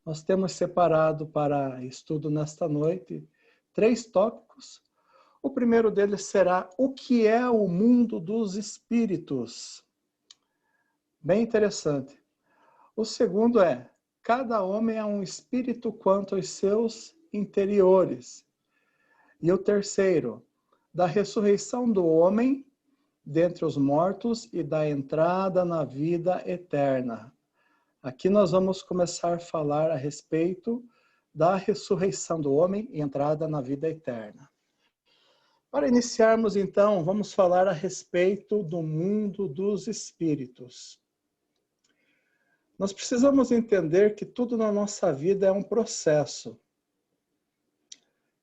Nós temos separado para estudo nesta noite 3 tópicos. O primeiro deles será o que é o mundo dos espíritos. Bem interessante. O segundo é, cada homem é um espírito quanto aos seus interiores. E o terceiro, da ressurreição do homem dentre os mortos e da entrada na vida eterna. Aqui nós vamos começar a falar a respeito da ressurreição do homem e entrada na vida eterna. Para iniciarmos, então, vamos falar a respeito do mundo dos espíritos. Nós precisamos entender que tudo na nossa vida é um processo.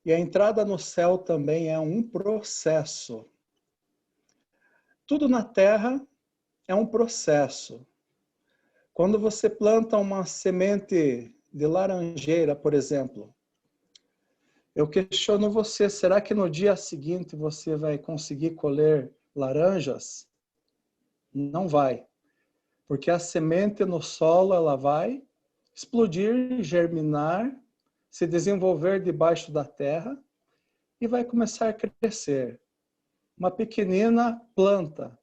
E a entrada no céu também é um processo. Tudo na Terra é um processo. Quando você planta uma semente de laranjeira, por exemplo, eu questiono você, será que no dia seguinte você vai conseguir colher laranjas? Não vai. Porque a semente no solo, ela vai explodir, germinar, se desenvolver debaixo da terra e vai começar a crescer. Uma pequenina planta.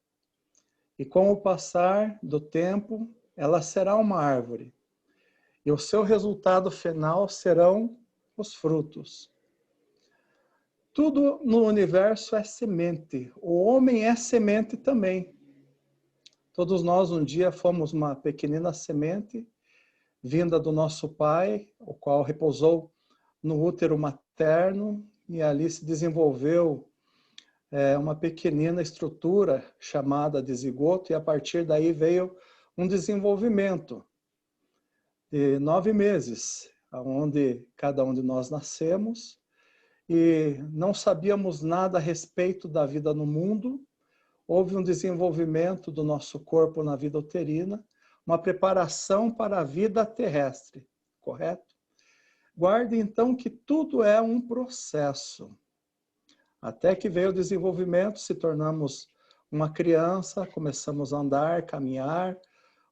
E com o passar do tempo, ela será uma árvore. E o seu resultado final serão os frutos. Tudo no universo é semente. O homem é semente também. Todos nós um dia fomos uma pequenina semente vinda do nosso pai, o qual repousou no útero materno e ali se desenvolveu uma pequenina estrutura chamada de zigoto e a partir daí veio um desenvolvimento de 9 meses, onde cada um de nós nascemos e não sabíamos nada a respeito da vida no mundo. Houve um desenvolvimento do nosso corpo na vida uterina, uma preparação para a vida terrestre, correto? Guarde então que tudo é um processo. Até que veio o desenvolvimento, se tornamos uma criança, começamos a andar, caminhar,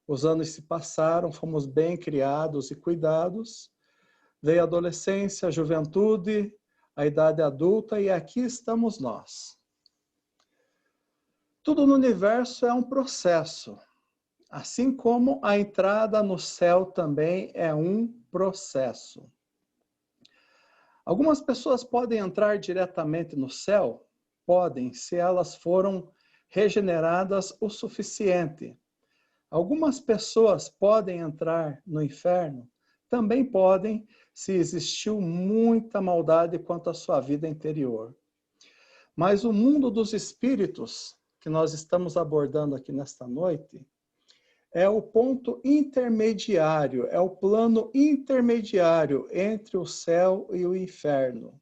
os anos se passaram, fomos bem criados e cuidados, veio a adolescência, a juventude, a idade adulta e aqui estamos nós. Tudo no universo é um processo, assim como a entrada no céu também é um processo. Algumas pessoas podem entrar diretamente no céu? Podem, se elas foram regeneradas o suficiente. Algumas pessoas podem entrar no inferno? Também podem, se existiu muita maldade quanto à sua vida interior. Mas o mundo dos espíritos, que nós estamos abordando aqui nesta noite, é o ponto intermediário, é o plano intermediário entre o céu e o inferno.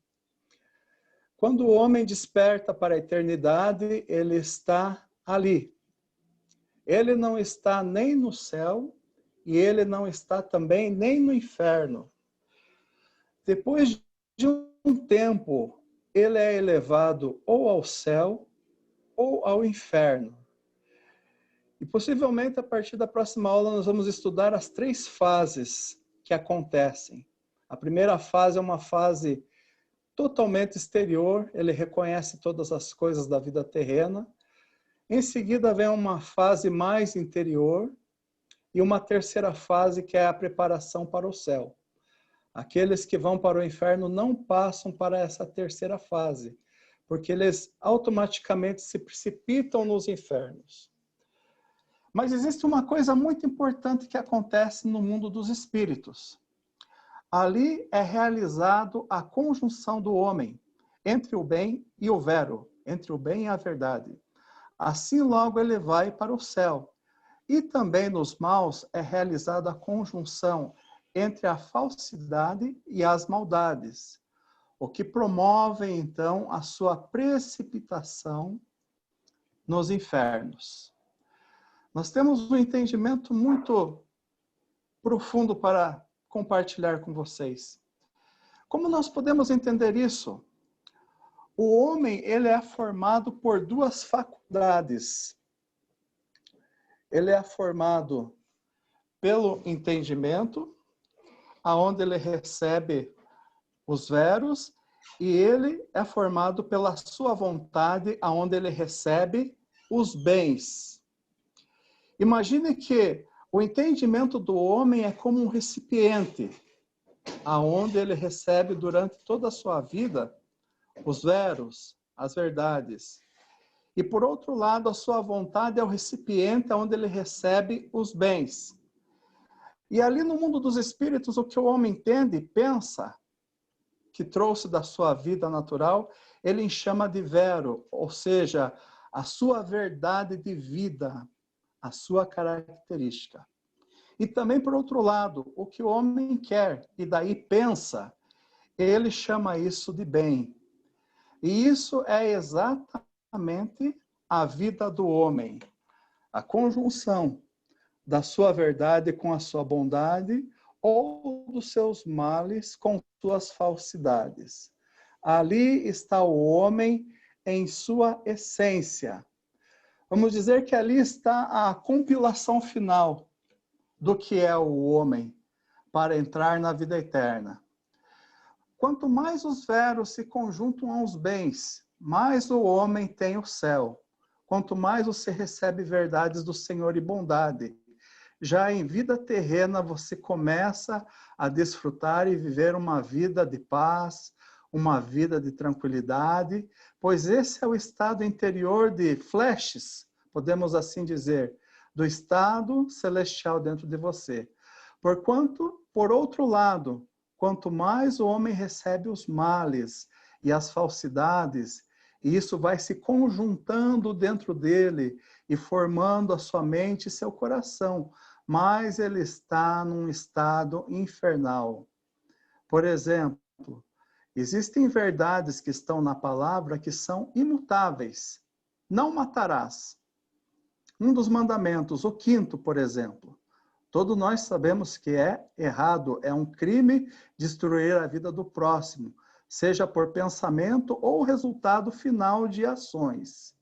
Quando o homem desperta para a eternidade, ele está ali. Ele não está nem no céu e ele não está também nem no inferno. Depois de um tempo, ele é elevado ou ao céu ou ao inferno. E possivelmente, a partir da próxima aula, nós vamos estudar as 3 fases que acontecem. A primeira fase é uma fase totalmente exterior, ele reconhece todas as coisas da vida terrena. Em seguida, vem uma fase mais interior e uma terceira fase que é a preparação para o céu. Aqueles que vão para o inferno não passam para essa terceira fase, porque eles automaticamente se precipitam nos infernos. Mas existe uma coisa muito importante que acontece no mundo dos espíritos. Ali é realizado a conjunção do homem entre o bem e o vero, entre o bem e a verdade. Assim logo ele vai para o céu. E também nos maus é realizada a conjunção entre a falsidade e as maldades, o que promove então a sua precipitação nos infernos. Nós temos um entendimento muito profundo para compartilhar com vocês. Como nós podemos entender isso? O homem, ele é formado por 2 faculdades. Ele é formado pelo entendimento, aonde ele recebe os veros, e ele é formado pela sua vontade, aonde ele recebe os bens. Imagine que o entendimento do homem é como um recipiente, aonde ele recebe durante toda a sua vida os veros, as verdades. E por outro lado, a sua vontade é o recipiente onde ele recebe os bens. E ali no mundo dos espíritos, o que o homem entende e pensa, que trouxe da sua vida natural, ele chama de vero, ou seja, a sua verdade de vida, a sua característica. E também, por outro lado, o que o homem quer e daí pensa, ele chama isso de bem. E isso é exatamente a vida do homem. A conjunção da sua verdade com a sua bondade ou dos seus males com suas falsidades. Ali está o homem em sua essência. Vamos dizer que ali está a compilação final do que é o homem para entrar na vida eterna. Quanto mais os veros se conjuntam aos bens, mais o homem tem o céu. Quanto mais você recebe verdades do Senhor e bondade, já em vida terrena você começa a desfrutar e viver uma vida de paz, uma vida de tranquilidade, pois esse é o estado interior de flashes, podemos assim dizer, do estado celestial dentro de você. Porquanto, por outro lado, quanto mais o homem recebe os males e as falsidades, e isso vai se conjuntando dentro dele e formando a sua mente e seu coração, mais ele está num estado infernal. Por exemplo, existem verdades que estão na palavra que são imutáveis. Não matarás. Um dos mandamentos, o quinto, por exemplo. Todos nós sabemos que é errado, é um crime destruir a vida do próximo, seja por pensamento ou resultado final de ações.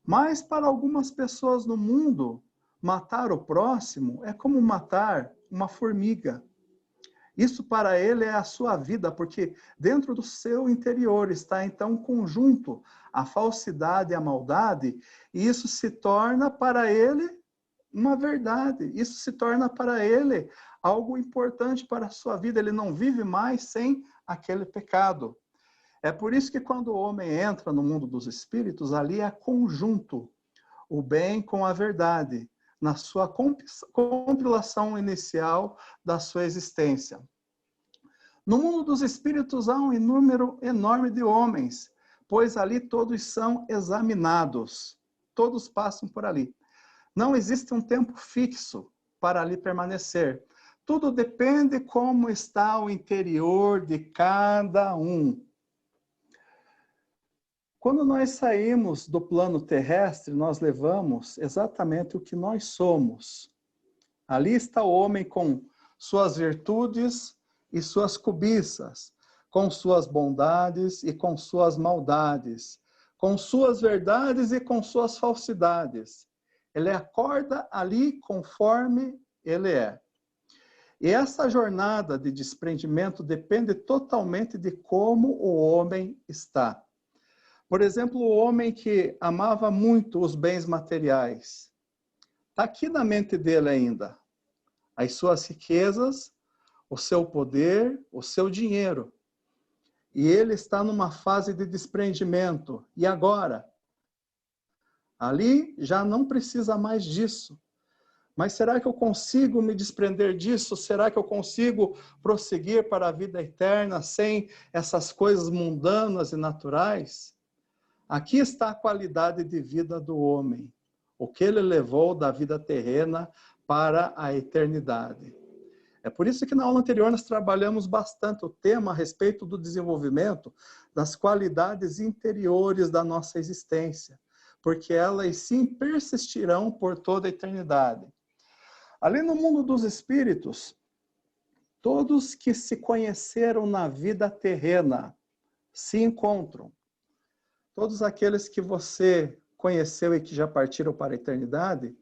Mas para algumas pessoas no mundo, matar o próximo é como matar uma formiga. Isso para ele é a sua vida, porque dentro do seu interior está então um conjunto, a falsidade e a maldade, e isso se torna para ele uma verdade. Isso se torna para ele algo importante para a sua vida. Ele não vive mais sem aquele pecado. É por isso que quando o homem entra no mundo dos espíritos, ali é conjunto, o bem com a verdade, na sua compilação inicial da sua existência. No mundo dos espíritos há um número enorme de homens, pois ali todos são examinados, todos passam por ali. Não existe um tempo fixo para ali permanecer. Tudo depende como está o interior de cada um. Quando nós saímos do plano terrestre, nós levamos exatamente o que nós somos. Ali está o homem com suas virtudes e suas cobiças, com suas bondades e com suas maldades, com suas verdades e com suas falsidades. Ele acorda ali conforme ele é. E essa jornada de desprendimento depende totalmente de como o homem está. Por exemplo, o homem que amava muito os bens materiais. Está aqui na mente dele ainda. As suas riquezas, o seu poder, o seu dinheiro. E ele está numa fase de desprendimento. E agora? Ali já não precisa mais disso. Mas será que eu consigo me desprender disso? Será que eu consigo prosseguir para a vida eterna sem essas coisas mundanas e naturais? Aqui está a qualidade de vida do homem. O que ele levou da vida terrena para a eternidade. É por isso que na aula anterior nós trabalhamos bastante o tema a respeito do desenvolvimento das qualidades interiores da nossa existência, porque elas sim persistirão por toda a eternidade. Ali no mundo dos espíritos, todos que se conheceram na vida terrena se encontram. Todos aqueles que você conheceu e que já partiram para a eternidade,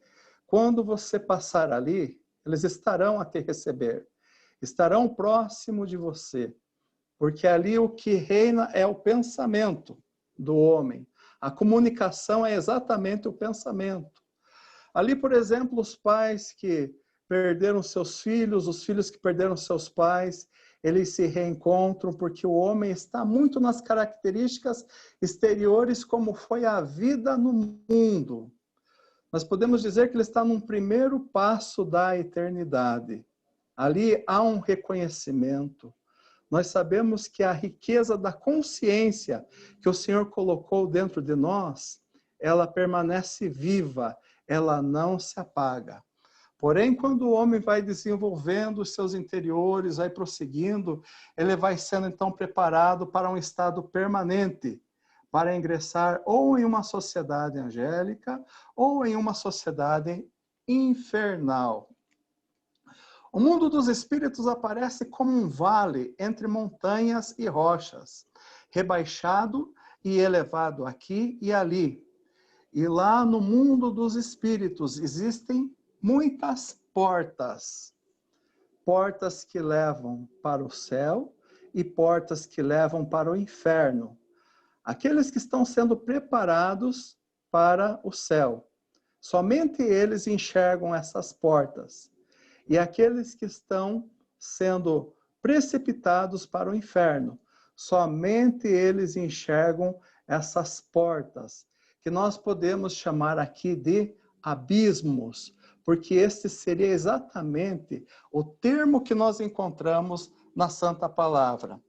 quando você passar ali, eles estarão a te receber. estarão próximo de você, porque ali o que reina é o pensamento do homem. A comunicação é exatamente o pensamento. Ali, por exemplo, os pais que perderam seus filhos, os filhos que perderam seus pais, eles se reencontram porque o homem está muito nas características exteriores, como foi a vida no mundo. Nós podemos dizer que ele está num primeiro passo da eternidade. Ali há um reconhecimento. Nós sabemos que a riqueza da consciência que o Senhor colocou dentro de nós, ela permanece viva, ela não se apaga. Porém, quando o homem vai desenvolvendo os seus interiores, vai prosseguindo, ele vai sendo então preparado para um estado permanente, para ingressar ou em uma sociedade angélica ou em uma sociedade infernal. O mundo dos espíritos aparece como um vale entre montanhas e rochas, rebaixado e elevado aqui e ali. E lá no mundo dos espíritos existem muitas portas. Portas que levam para o céu e portas que levam para o inferno. Aqueles que estão sendo preparados para o céu. Somente eles enxergam essas portas. E aqueles que estão sendo precipitados para o inferno. Somente eles enxergam essas portas, que nós podemos chamar aqui de abismos, porque este seria exatamente o termo que nós encontramos na Santa Palavra.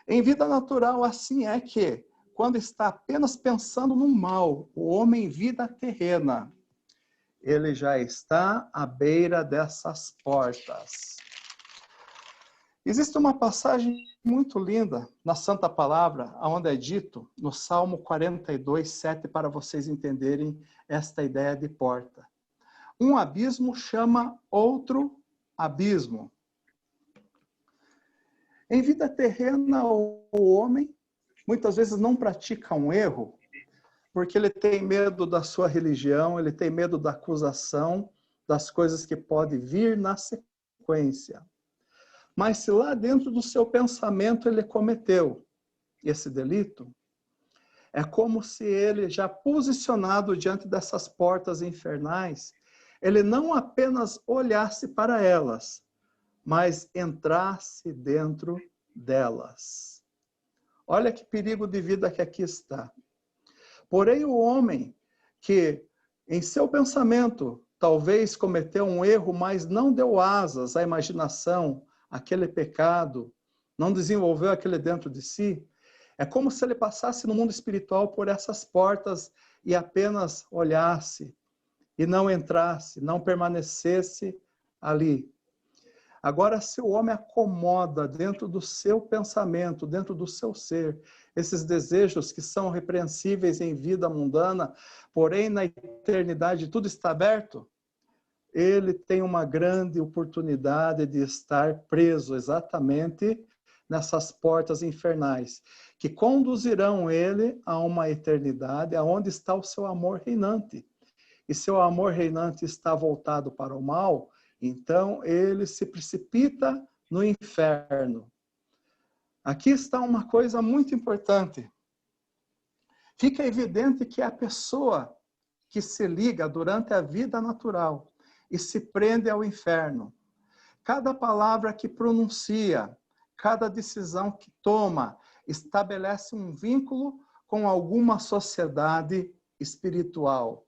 Em vida natural, assim é que, quando está apenas pensando no mal, o homem em vida terrena, ele já está à beira dessas portas. Existe uma passagem muito linda na Santa Palavra, onde é dito, no Salmo 42, 7, para vocês entenderem esta ideia de porta. Um abismo chama outro abismo. Em vida terrena, o homem muitas vezes não pratica um erro, porque ele tem medo da sua religião, ele tem medo da acusação, das coisas que podem vir na sequência. Mas se lá dentro do seu pensamento ele cometeu esse delito, é como se ele, já posicionado diante dessas portas infernais, ele não apenas olhasse para elas, mas entrasse dentro delas. Olha que perigo de vida que aqui está. Porém, o homem que, em seu pensamento, talvez cometeu um erro, mas não deu asas à imaginação, aquele pecado, não desenvolveu aquele dentro de si, é como se ele passasse no mundo espiritual por essas portas e apenas olhasse, e não entrasse, não permanecesse ali. Agora, se o homem acomoda dentro do seu pensamento, dentro do seu ser, esses desejos que são repreensíveis em vida mundana, porém na eternidade tudo está aberto, ele tem uma grande oportunidade de estar preso exatamente nessas portas infernais, que conduzirão ele a uma eternidade onde está o seu amor reinante. E seu amor reinante está voltado para o mal, então ele se precipita no inferno. Aqui está uma coisa muito importante. Fica evidente que a pessoa que se liga durante a vida natural e se prende ao inferno, cada palavra que pronuncia, cada decisão que toma, estabelece um vínculo com alguma sociedade espiritual.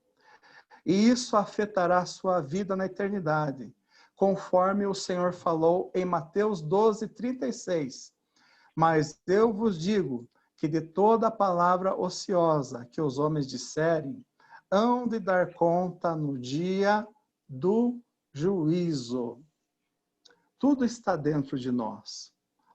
E isso afetará a sua vida na eternidade, conforme o Senhor falou em Mateus 12, 36. Mas eu vos digo que de toda palavra ociosa que os homens disserem, hão de dar conta no dia do juízo. Tudo está dentro de nós,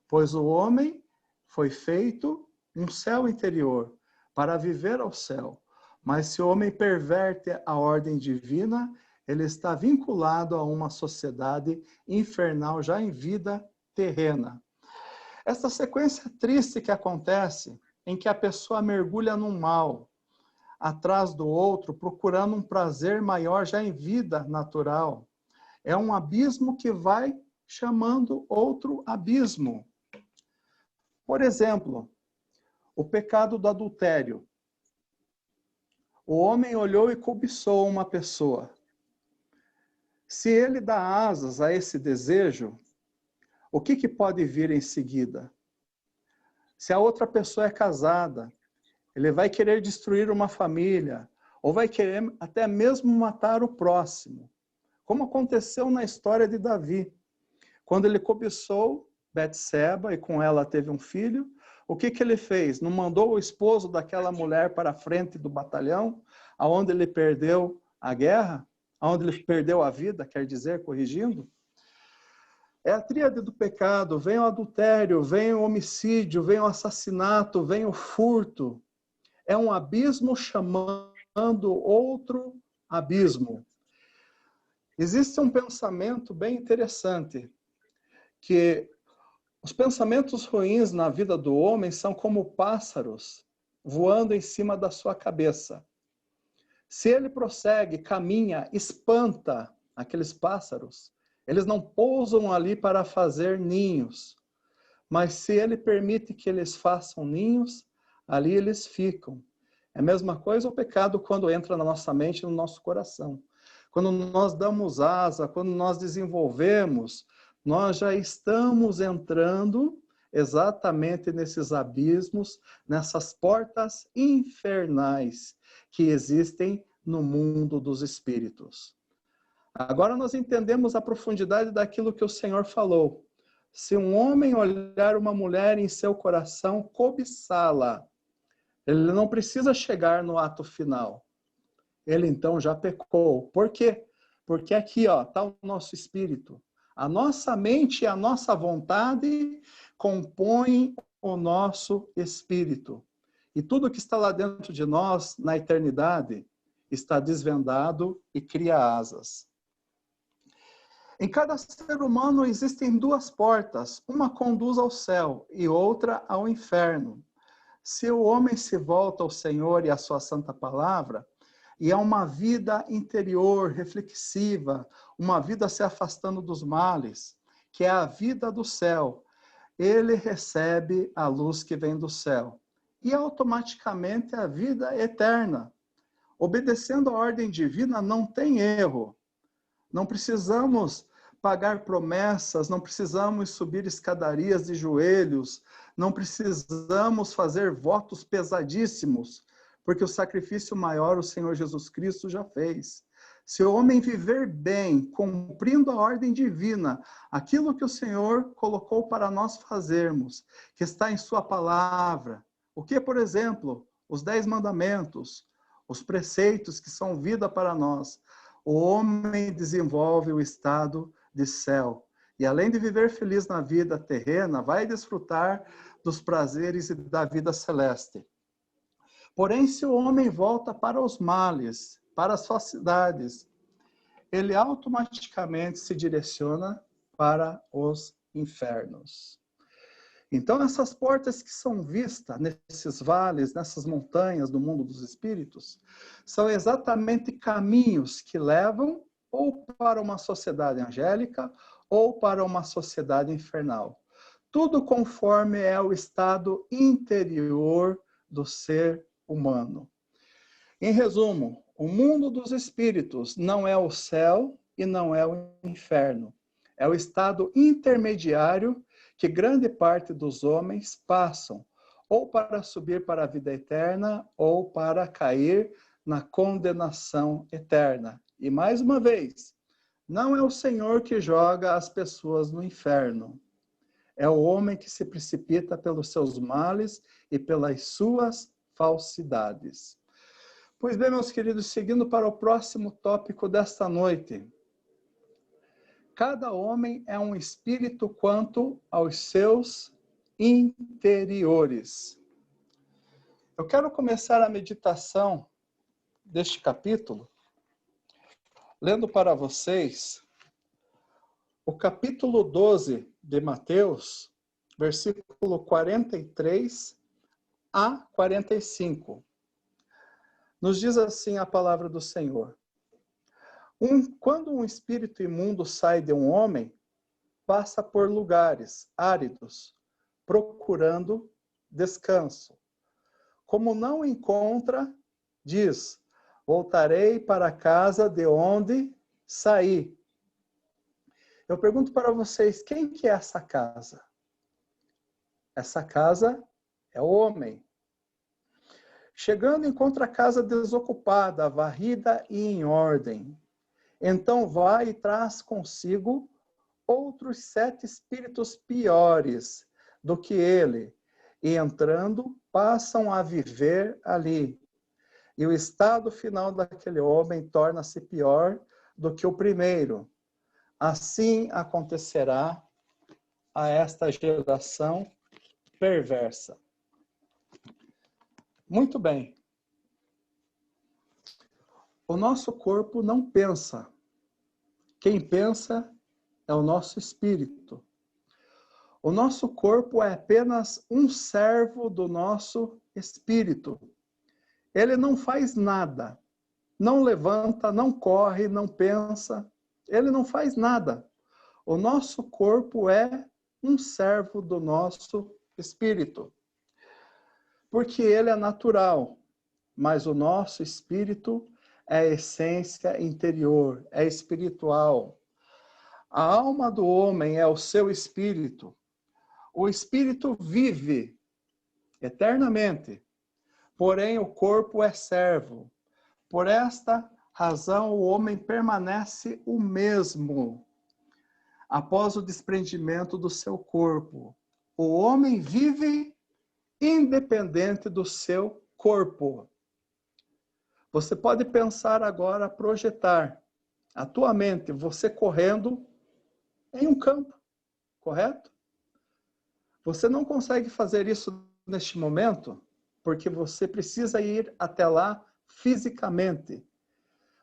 pois o homem foi feito um céu interior para viver ao céu. Mas se o homem perverte a ordem divina, ele está vinculado a uma sociedade infernal já em vida terrena. Essa sequência triste que acontece, em que a pessoa mergulha num mal, atrás do outro, procurando um prazer maior já em vida natural, é um abismo que vai chamando outro abismo. Por exemplo, o pecado do adultério. O homem olhou e cobiçou uma pessoa. Se ele dá asas a esse desejo, o que pode vir em seguida? Se a outra pessoa é casada, ele vai querer destruir uma família, ou vai querer até mesmo matar o próximo. Como aconteceu na história de Davi. Quando ele cobiçou Betseba e com ela teve um filho, o que ele fez? Não mandou o esposo daquela mulher para a frente do batalhão, aonde ele perdeu a guerra, aonde ele perdeu a vida, quer dizer, corrigindo? É a tríade do pecado, vem o adultério, vem o homicídio, vem o assassinato, vem o furto. É um abismo chamando outro abismo. Existe um pensamento bem interessante, que os pensamentos ruins na vida do homem são como pássaros voando em cima da sua cabeça. Se ele prossegue, caminha, espanta aqueles pássaros, eles não pousam ali para fazer ninhos, mas se ele permite que eles façam ninhos, ali eles ficam. É a mesma coisa o pecado quando entra na nossa mente e no nosso coração. Quando nós damos asa, quando nós desenvolvemos, nós já estamos entrando exatamente nesses abismos, nessas portas infernais que existem no mundo dos espíritos. Agora nós entendemos a profundidade daquilo que o Senhor falou. Se um homem olhar uma mulher em seu coração, cobiçá-la, ele não precisa chegar no ato final. Ele então já pecou. Por quê? Porque aqui está o nosso espírito. A nossa mente e a nossa vontade compõem o nosso espírito. E tudo que está lá dentro de nós, na eternidade, está desvendado e cria asas. Em cada ser humano existem duas portas. Uma conduz ao céu e outra ao inferno. Se o homem se volta ao Senhor e à sua santa palavra, e é uma vida interior, reflexiva, uma vida se afastando dos males, que é a vida do céu, ele recebe a luz que vem do céu. E automaticamente a vida eterna. Obedecendo a ordem divina não tem erro. Não precisamos pagar promessas, não precisamos subir escadarias de joelhos, não precisamos fazer votos pesadíssimos, porque o sacrifício maior o Senhor Jesus Cristo já fez. Se o homem viver bem, cumprindo a ordem divina, aquilo que o Senhor colocou para nós fazermos, que está em sua palavra, o que, por exemplo, os 10 mandamentos, os preceitos que são vida para nós, o homem desenvolve o estado de céu. E além de viver feliz na vida terrena, vai desfrutar dos prazeres da vida celeste. Porém, se o homem volta para os males, para as falsidades, ele automaticamente se direciona para os infernos. Então, essas portas que são vistas nesses vales, nessas montanhas do mundo dos espíritos, são exatamente caminhos que levam ou para uma sociedade angélica ou para uma sociedade infernal. Tudo conforme é o estado interior do ser humano. Em resumo, o mundo dos espíritos não é o céu e não é o inferno. É o estado intermediário que grande parte dos homens passam, ou para subir para a vida eterna, ou para cair na condenação eterna. E mais uma vez, não é o Senhor que joga as pessoas no inferno. É o homem que se precipita pelos seus males e pelas suas falsidades. Pois bem, meus queridos, seguindo para o próximo tópico desta noite. Cada homem é um espírito quanto aos seus interiores. Eu quero começar a meditação deste capítulo, lendo para vocês o capítulo 12 de Mateus, versículo 43 a 45. Nos diz assim a palavra do Senhor. Quando um espírito imundo sai de um homem, passa por lugares áridos, procurando descanso. Como não encontra, diz: voltarei para a casa de onde saí. Eu pergunto para vocês, quem que é essa casa? Essa casa é o homem. Chegando, encontra a casa desocupada, varrida e em ordem. Então vai e traz consigo outros 7 espíritos piores do que ele, e entrando, passam a viver ali. E o estado final daquele homem torna-se pior do que o primeiro. Assim acontecerá a esta geração perversa. Muito bem. O nosso corpo não pensa. Quem pensa é o nosso espírito. O nosso corpo é apenas um servo do nosso espírito. Ele não faz nada. Não levanta, não corre, não pensa. Ele não faz nada. O nosso corpo é um servo do nosso espírito. Porque ele é natural, mas o nosso espírito é a essência interior, é espiritual. A alma do homem é o seu espírito. O espírito vive eternamente, porém o corpo é servo. Por esta razão, o homem permanece o mesmo após o desprendimento do seu corpo. O homem vive independente do seu corpo. Você pode pensar agora, projetar a tua mente, você correndo em um campo, correto? Você não consegue fazer isso neste momento, porque você precisa ir até lá fisicamente.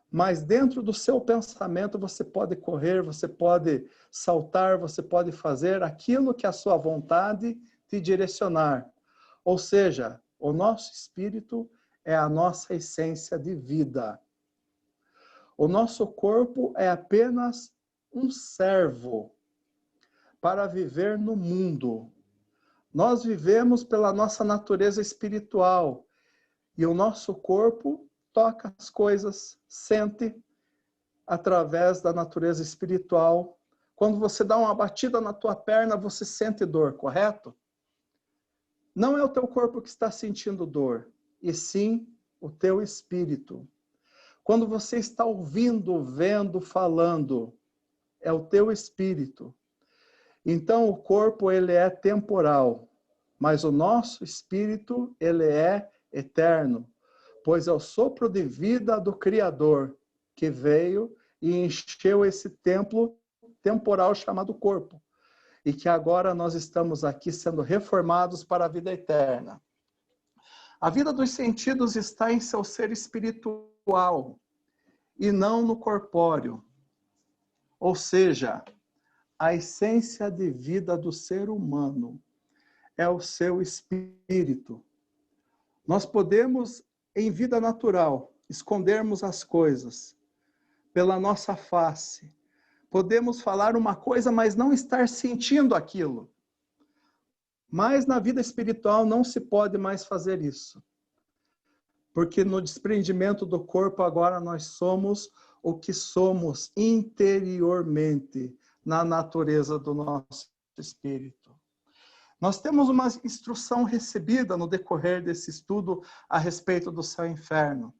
Mas dentro do seu pensamento você pode correr, você pode saltar, você pode fazer aquilo que a sua vontade te direcionar. Ou seja, o nosso espírito é a nossa essência de vida. O nosso corpo é apenas um servo para viver no mundo. Nós vivemos pela nossa natureza espiritual e o nosso corpo toca as coisas, sente através da natureza espiritual. Quando você dá uma batida na tua perna, você sente dor, correto? Não é o teu corpo que está sentindo dor, e sim o teu espírito. Quando você está ouvindo, vendo, falando, é o teu espírito. Então o corpo ele é temporal, mas o nosso espírito ele é eterno, pois é o sopro de vida do Criador que veio e encheu esse templo temporal chamado corpo, e que agora nós estamos aqui sendo reformados para a vida eterna. A vida dos sentidos está em seu ser espiritual e não no corpóreo. Ou seja, a essência de vida do ser humano é o seu espírito. Nós podemos, em vida natural, escondermos as coisas pela nossa face. Podemos falar uma coisa, mas não estar sentindo aquilo. Mas na vida espiritual não se pode mais fazer isso. Porque no desprendimento do corpo agora nós somos o que somos interiormente, na natureza do nosso espírito. Nós temos uma instrução recebida no decorrer desse estudo a respeito do céu e inferno.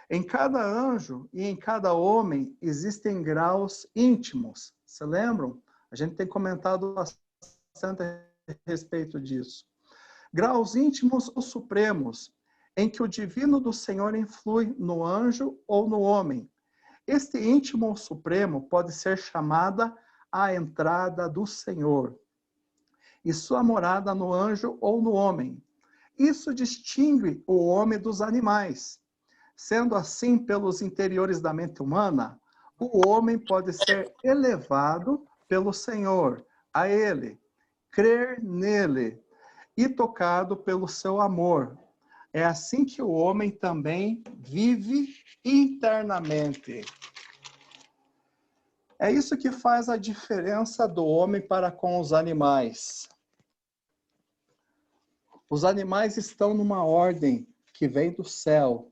Em cada anjo e em cada homem existem graus íntimos. Se lembram? A gente tem comentado bastante a respeito disso. Graus íntimos ou supremos, em que o divino do Senhor influi no anjo ou no homem. Este íntimo ou supremo pode ser chamada a entrada do Senhor e sua morada no anjo ou no homem. Isso distingue o homem dos animais. Sendo assim, pelos interiores da mente humana, o homem pode ser elevado pelo Senhor a ele, crer nele e tocado pelo seu amor. É assim que o homem também vive internamente. É isso que faz a diferença do homem para com os animais. Os animais estão numa ordem que vem do céu.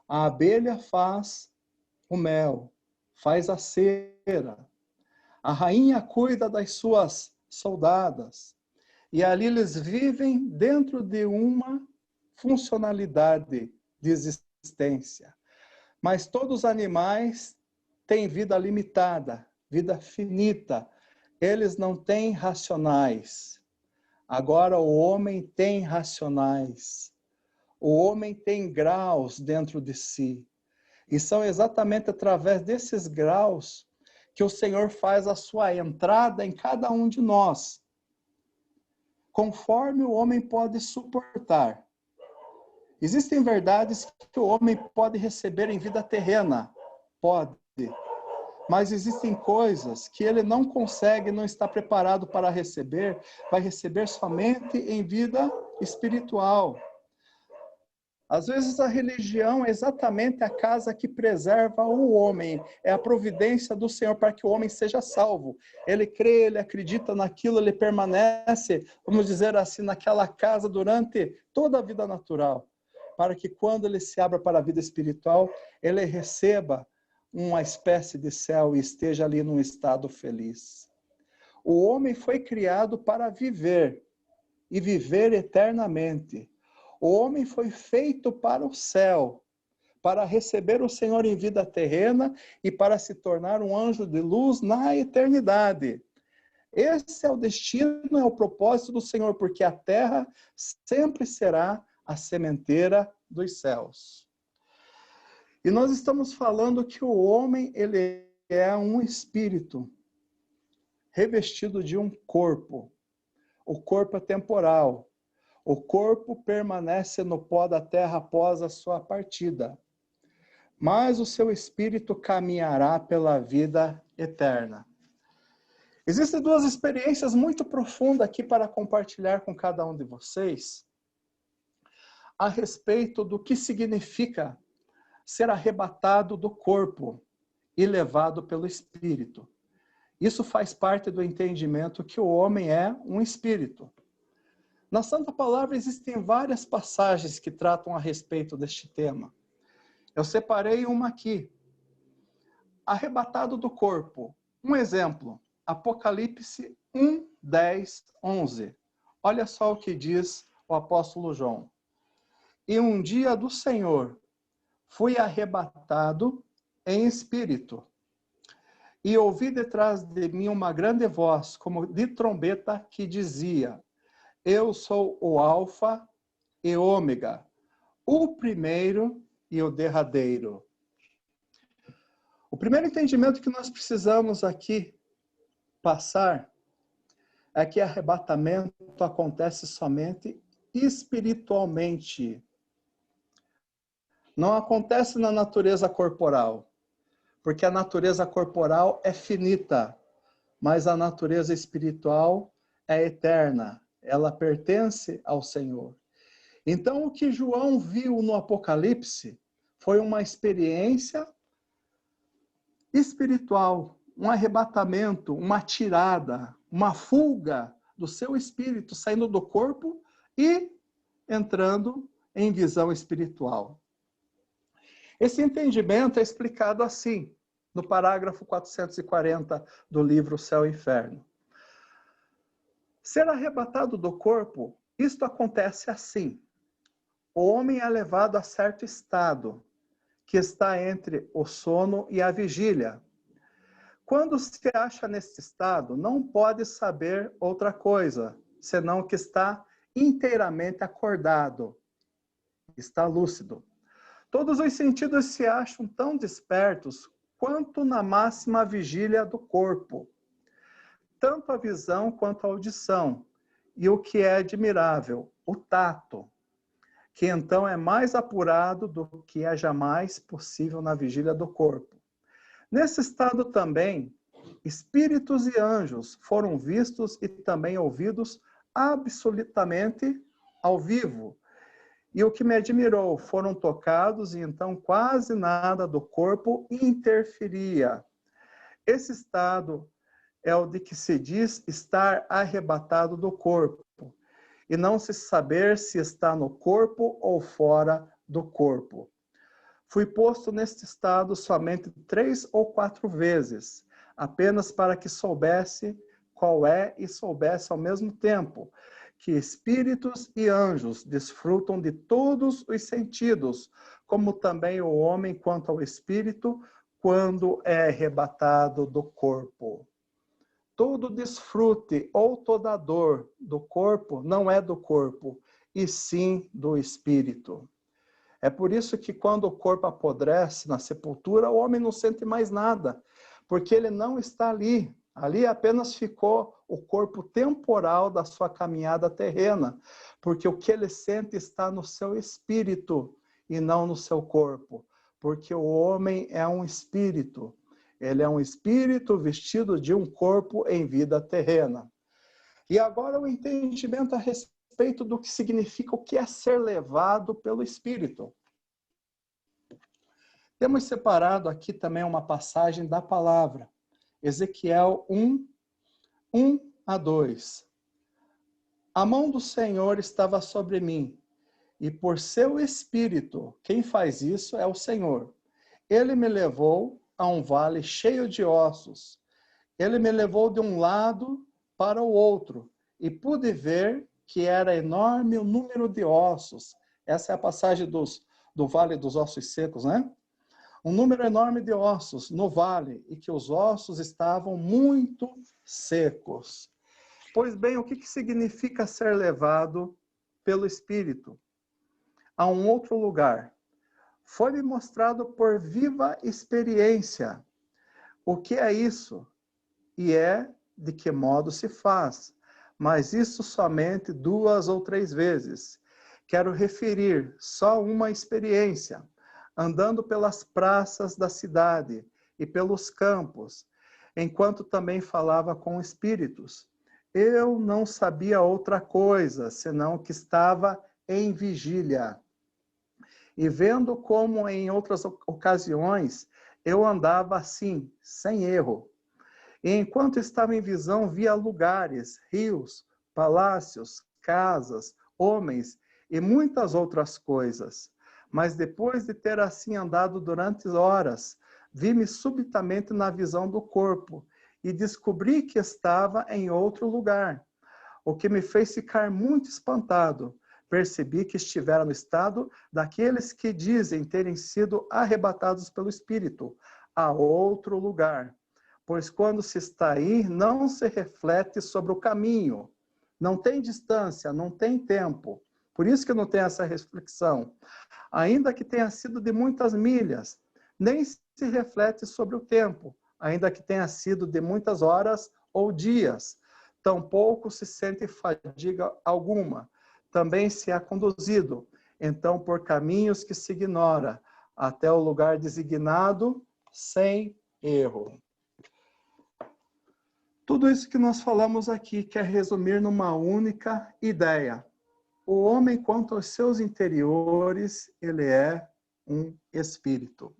A abelha faz o mel, faz a cera. A rainha cuida das suas soldadas. E ali eles vivem dentro de uma funcionalidade de existência. Mas todos os animais têm vida limitada, vida finita. Eles não têm racionais. Agora o homem tem racionais. O homem tem graus dentro de si. E são exatamente através desses graus que o Senhor faz a sua entrada em cada um de nós, conforme o homem pode suportar. Existem verdades que o homem pode receber em vida terrena, pode, mas existem coisas que ele não consegue, não está preparado para receber, vai receber somente em vida espiritual. Às vezes a religião é exatamente a casa que preserva o homem, é a providência do Senhor para que o homem seja salvo. Ele crê, ele acredita naquilo, ele permanece, vamos dizer assim, naquela casa durante toda a vida natural, para que quando ele se abra para a vida espiritual, ele receba uma espécie de céu e esteja ali num estado feliz. O homem foi criado para viver e viver eternamente. O homem foi feito para o céu, para receber o Senhor em vida terrena e para se tornar um anjo de luz na eternidade. Esse é o destino, é o propósito do Senhor, porque a terra sempre será a sementeira dos céus. E nós estamos falando que o homem, ele é um espírito revestido de um corpo. O corpo é temporal. O corpo permanece no pó da terra após a sua partida, mas o seu espírito caminhará pela vida eterna. Existem duas experiências muito profundas aqui para compartilhar com cada um de vocês a respeito do que significa ser arrebatado do corpo e levado pelo espírito. Isso faz parte do entendimento que o homem é um espírito. Na Santa Palavra existem várias passagens que tratam a respeito deste tema. Eu separei uma aqui. Arrebatado do corpo. Um exemplo, Apocalipse 1, 10, 11. Olha só o que diz o apóstolo João. E um dia do Senhor fui arrebatado em espírito, e ouvi detrás de mim uma grande voz, como de trombeta, que dizia: Eu sou o Alfa e Ômega, o primeiro e o derradeiro. O primeiro entendimento que nós precisamos aqui passar é que arrebatamento acontece somente espiritualmente. Não acontece na natureza corporal, porque a natureza corporal é finita, mas a natureza espiritual é eterna. Ela pertence ao Senhor. Então, o que João viu no Apocalipse foi uma experiência espiritual, um arrebatamento, uma tirada, uma fuga do seu espírito, saindo do corpo e entrando em visão espiritual. Esse entendimento é explicado assim, no parágrafo 440 do livro Céu e Inferno. Ser arrebatado do corpo, isto acontece assim. O homem é levado a certo estado, que está entre o sono e a vigília. Quando se acha nesse estado, não pode saber outra coisa, senão que está inteiramente acordado, está lúcido. Todos os sentidos se acham tão despertos quanto na máxima vigília do corpo, tanto a visão quanto a audição, e o que é admirável, o tato, que então é mais apurado do que é jamais possível na vigília do corpo. Nesse estado também, espíritos e anjos foram vistos e também ouvidos absolutamente ao vivo. E o que me admirou, foram tocados e então quase nada do corpo interferia. Esse estado é o de que se diz estar arrebatado do corpo, e não se saber se está no corpo ou fora do corpo. Fui posto neste estado somente 3 ou 4 vezes, apenas para que soubesse qual é e soubesse ao mesmo tempo que espíritos e anjos desfrutam de todos os sentidos, como também o homem quanto ao espírito, quando é arrebatado do corpo. Todo desfrute ou toda dor do corpo não é do corpo, e sim do espírito. É por isso que quando o corpo apodrece na sepultura, o homem não sente mais nada, porque ele não está ali. Ali apenas ficou o corpo temporal da sua caminhada terrena, porque o que ele sente está no seu espírito e não no seu corpo, porque o homem é um espírito. Ele é um espírito vestido de um corpo em vida terrena. E agora o entendimento a respeito do que significa o que é ser levado pelo Espírito. Temos separado aqui também uma passagem da palavra. Ezequiel 1, 1-2. A mão do Senhor estava sobre mim, e por seu Espírito, quem faz isso é o Senhor. Ele me levou a um vale cheio de ossos. Ele me levou de um lado para o outro, e pude ver que era enorme o número de ossos. Essa é a passagem do Vale dos Ossos Secos, né? Um número enorme de ossos no vale, e que os ossos estavam muito secos. Pois bem, o que significa ser levado pelo Espírito a um outro lugar? Foi-me mostrado por viva experiência. O que é isso? E de que modo se faz? Mas isso somente 2 ou 3 vezes. Quero referir só uma experiência, andando pelas praças da cidade e pelos campos, enquanto também falava com espíritos. Eu não sabia outra coisa, senão que estava em vigília. E vendo como em outras ocasiões eu andava assim, sem erro. E enquanto estava em visão, via lugares, rios, palácios, casas, homens e muitas outras coisas. Mas depois de ter assim andado durante horas, vi-me subitamente na visão do corpo e descobri que estava em outro lugar, o que me fez ficar muito espantado. Percebi que estivera no estado daqueles que dizem terem sido arrebatados pelo Espírito a outro lugar. Pois quando se está aí, não se reflete sobre o caminho. Não tem distância, não tem tempo. Por isso que não tem essa reflexão. Ainda que tenha sido de muitas milhas, nem se reflete sobre o tempo, ainda que tenha sido de muitas horas ou dias. Tampouco se sente fadiga alguma. Também se é conduzido, então, por caminhos que se ignora, até o lugar designado, sem erro. Tudo isso que nós falamos aqui quer resumir numa única ideia. O homem, quanto aos seus interiores, ele é um espírito.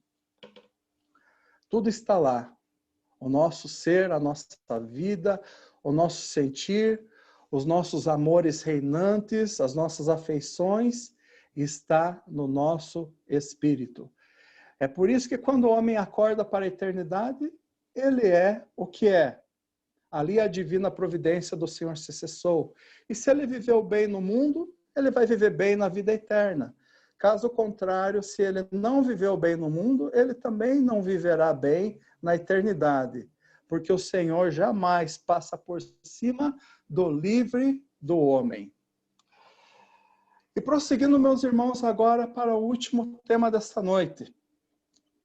Tudo está lá. O nosso ser, a nossa vida, o nosso sentir, os nossos amores reinantes, as nossas afeições, está no nosso espírito. É por isso que quando o homem acorda para a eternidade, ele é o que é. Ali a divina providência do Senhor se cessou. E se ele viveu bem no mundo, ele vai viver bem na vida eterna. Caso contrário, se ele não viveu bem no mundo, ele também não viverá bem na eternidade. Porque o Senhor jamais passa por cima do livre do homem. E prosseguindo, meus irmãos, agora para o último tema desta noite.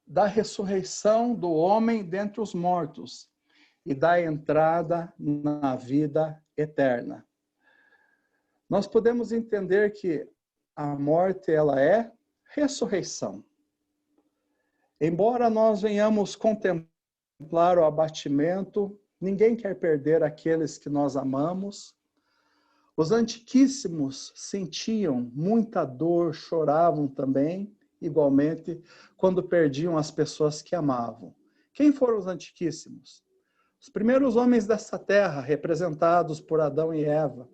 Da ressurreição do homem dentre os mortos e da entrada na vida eterna. Nós podemos entender que a morte, ela é ressurreição. Embora nós venhamos contemplar o abatimento, ninguém quer perder aqueles que nós amamos. Os antiquíssimos sentiam muita dor, choravam também, igualmente, quando perdiam as pessoas que amavam. Quem foram os antiquíssimos? Os primeiros homens dessa terra, representados por Adão e Eva.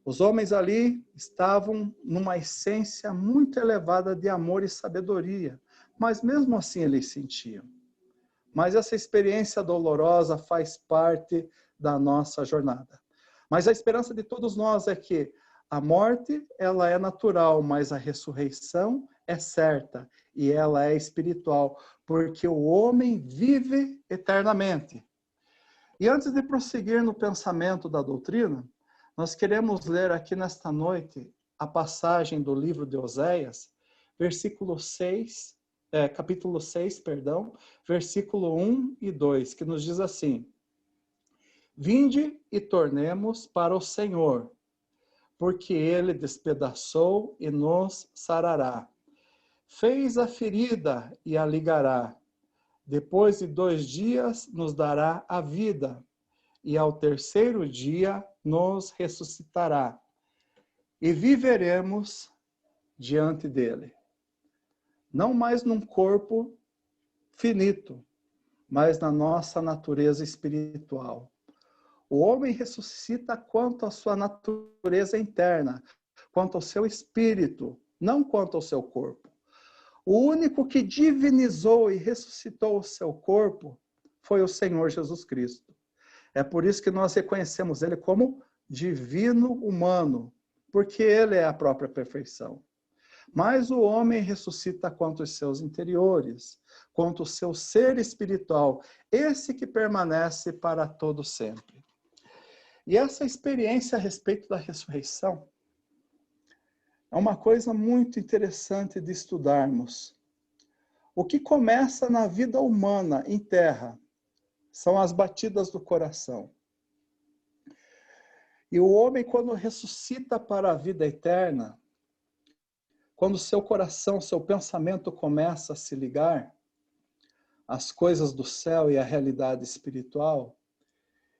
Os homens ali estavam numa essência muito elevada de amor e sabedoria, mas mesmo assim eles sentiam. Mas essa experiência dolorosa faz parte da nossa jornada. Mas a esperança de todos nós é que a morte, ela é natural, mas a ressurreição é certa e ela é espiritual, porque o homem vive eternamente. E antes de prosseguir no pensamento da doutrina, nós queremos ler aqui nesta noite a passagem do livro de Oséias, capítulo 6, versículo 1 e 2, que nos diz assim: Vinde e tornemos para o Senhor, porque ele despedaçou e nos sarará. Fez a ferida e a ligará. Depois de 2 dias nos dará a vida, e ao terceiro dia nos ressuscitará. E viveremos diante dele. Não mais num corpo finito, mas na nossa natureza espiritual. O homem ressuscita quanto à sua natureza interna, quanto ao seu espírito, não quanto ao seu corpo. O único que divinizou e ressuscitou o seu corpo foi o Senhor Jesus Cristo. É por isso que nós reconhecemos ele como divino humano, porque ele é a própria perfeição. Mas o homem ressuscita quanto os seus interiores, quanto o seu ser espiritual, esse que permanece para todo sempre. E essa experiência a respeito da ressurreição é uma coisa muito interessante de estudarmos. O que começa na vida humana, em terra, são as batidas do coração. E o homem, quando ressuscita para a vida eterna, quando seu coração, seu pensamento começa a se ligar às coisas do céu e à realidade espiritual,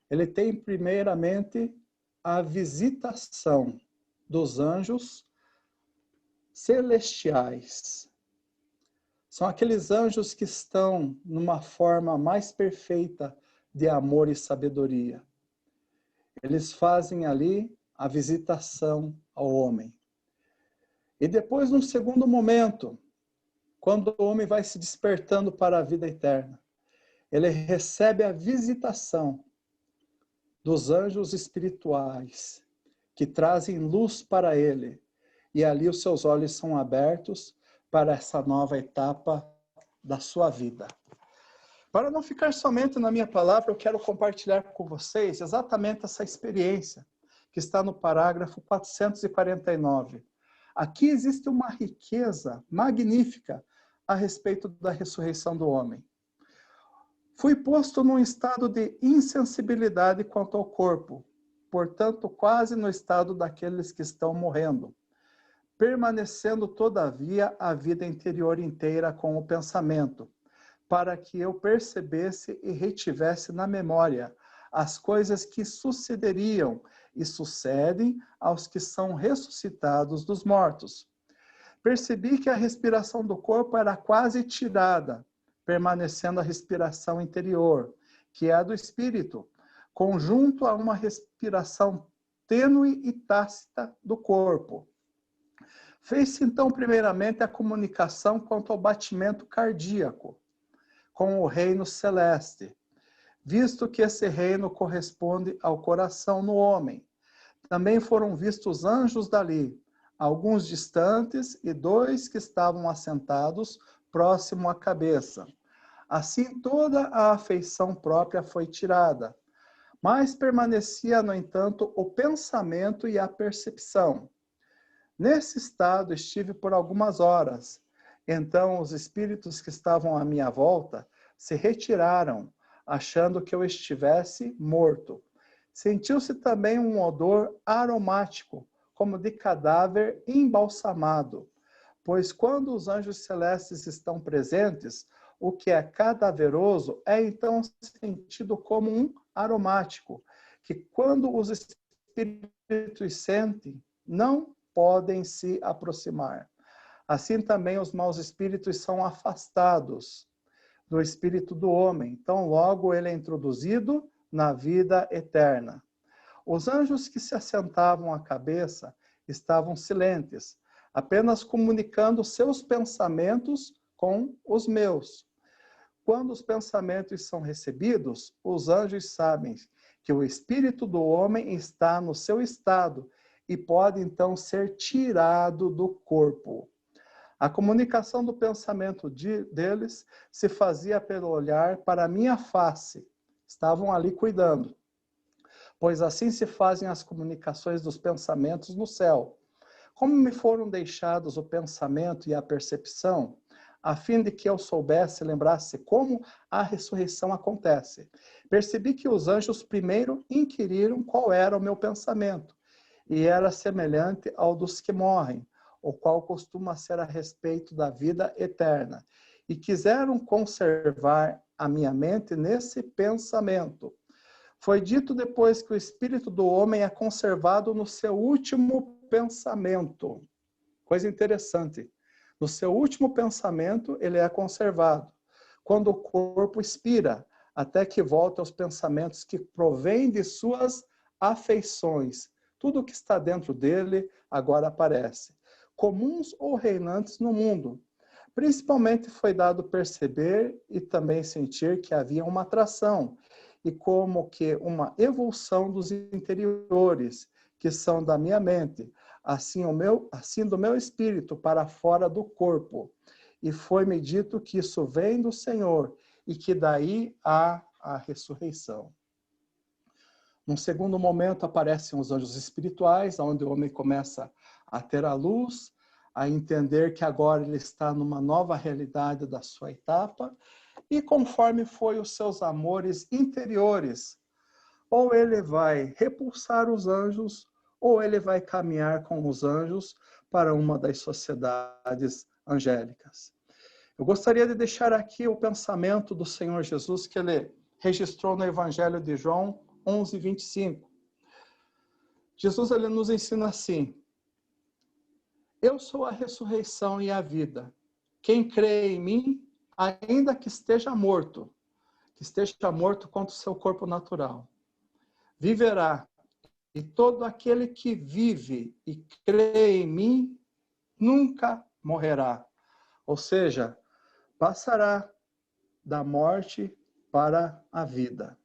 ele tem primeiramente a visitação dos anjos celestiais. São aqueles anjos que estão numa forma mais perfeita de amor e sabedoria. Eles fazem ali a visitação ao homem. E depois, num segundo momento, quando o homem vai se despertando para a vida eterna, ele recebe a visitação dos anjos espirituais, que trazem luz para ele. E ali os seus olhos são abertos para essa nova etapa da sua vida. Para não ficar somente na minha palavra, eu quero compartilhar com vocês exatamente essa experiência que está no parágrafo 449. Aqui existe uma riqueza magnífica a respeito da ressurreição do homem. Fui posto num estado de insensibilidade quanto ao corpo, portanto, quase no estado daqueles que estão morrendo, permanecendo, todavia, a vida interior inteira com o pensamento, para que eu percebesse e retivesse na memória as coisas que sucederiam e sucedem aos que são ressuscitados dos mortos. Percebi que a respiração do corpo era quase tirada, permanecendo a respiração interior, que é a do espírito, conjunto a uma respiração tênue e tácita do corpo. Fez-se então primeiramente a comunicação quanto ao batimento cardíaco com o reino celeste, visto que esse reino corresponde ao coração no homem. Também foram vistos anjos dali, alguns distantes e 2 que estavam assentados próximo à cabeça. Assim toda a afeição própria foi tirada, mas permanecia, no entanto, o pensamento e a percepção. Nesse estado estive por algumas horas. Então os espíritos que estavam à minha volta se retiraram, achando que eu estivesse morto. Sentiu-se também um odor aromático, como de cadáver embalsamado, pois quando os anjos celestes estão presentes, o que é cadaveroso é então sentido como um aromático, que quando os espíritos sentem, não podem se aproximar. Assim também os maus espíritos são afastados. do espírito do homem. Então, logo ele é introduzido na vida eterna. Os anjos que se assentavam à cabeça estavam silentes, apenas comunicando seus pensamentos com os meus. Quando os pensamentos são recebidos, os anjos sabem que o espírito do homem está no seu estado e pode então ser tirado do corpo. A comunicação do pensamento deles se fazia pelo olhar para a minha face. Estavam ali cuidando. Pois assim se fazem as comunicações dos pensamentos no céu. Como me foram deixados o pensamento e a percepção, a fim de que eu soubesse, lembrasse como a ressurreição acontece. Percebi que os anjos primeiro inquiriram qual era o meu pensamento, e era semelhante ao dos que morrem, o qual costuma ser a respeito da vida eterna, e quiseram conservar a minha mente nesse pensamento. Foi dito depois que o espírito do homem é conservado no seu último pensamento. Coisa interessante. No seu último pensamento, ele é conservado. Quando o corpo expira, até que volte aos pensamentos que provêm de suas afeições. Tudo o que está dentro dele agora aparece. Comuns ou reinantes no mundo. Principalmente foi dado perceber e também sentir que havia uma atração, e como que uma evolução dos interiores, que são da minha mente, assim do meu espírito para fora do corpo. E foi-me dito que isso vem do Senhor, e que daí há a ressurreição. Num segundo momento aparecem os anjos espirituais, onde o homem começa a ter a luz, a entender que agora ele está numa nova realidade da sua etapa, e conforme foi os seus amores interiores, ou ele vai repulsar os anjos, ou ele vai caminhar com os anjos para uma das sociedades angélicas. Eu gostaria de deixar aqui o pensamento do Senhor Jesus, que ele registrou no Evangelho de João 11:25. Jesus ele nos ensina assim: eu sou a ressurreição e a vida. Quem crê em mim, ainda que esteja morto contra o seu corpo natural, viverá. E todo aquele que vive e crê em mim, nunca morrerá. Ou seja, passará da morte para a vida.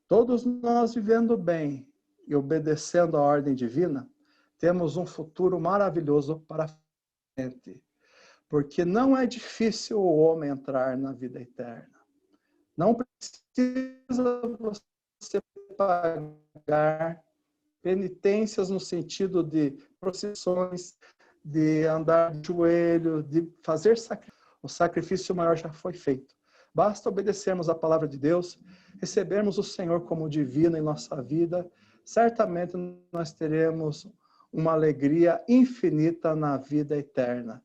Todos nós vivendo bem e obedecendo a ordem divina, temos um futuro maravilhoso para frente. Porque não é difícil o homem entrar na vida eterna. Não precisa você pagar penitências no sentido de procissões, de andar de joelho, de fazer sacrifício. O sacrifício maior já foi feito. Basta obedecermos a palavra de Deus, recebermos o Senhor como divino em nossa vida, certamente nós teremos uma alegria infinita na vida eterna.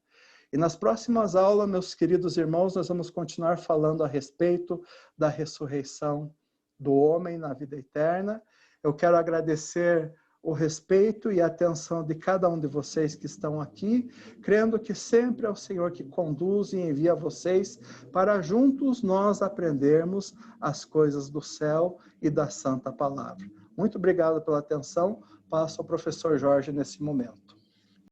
E nas próximas aulas, meus queridos irmãos, nós vamos continuar falando a respeito da ressurreição do homem na vida eterna. Eu quero agradecer o respeito e a atenção de cada um de vocês que estão aqui, crendo que sempre é o Senhor que conduz e envia vocês para juntos nós aprendermos as coisas do céu e da santa palavra. Muito obrigado pela atenção. Passo ao professor Jorge nesse momento.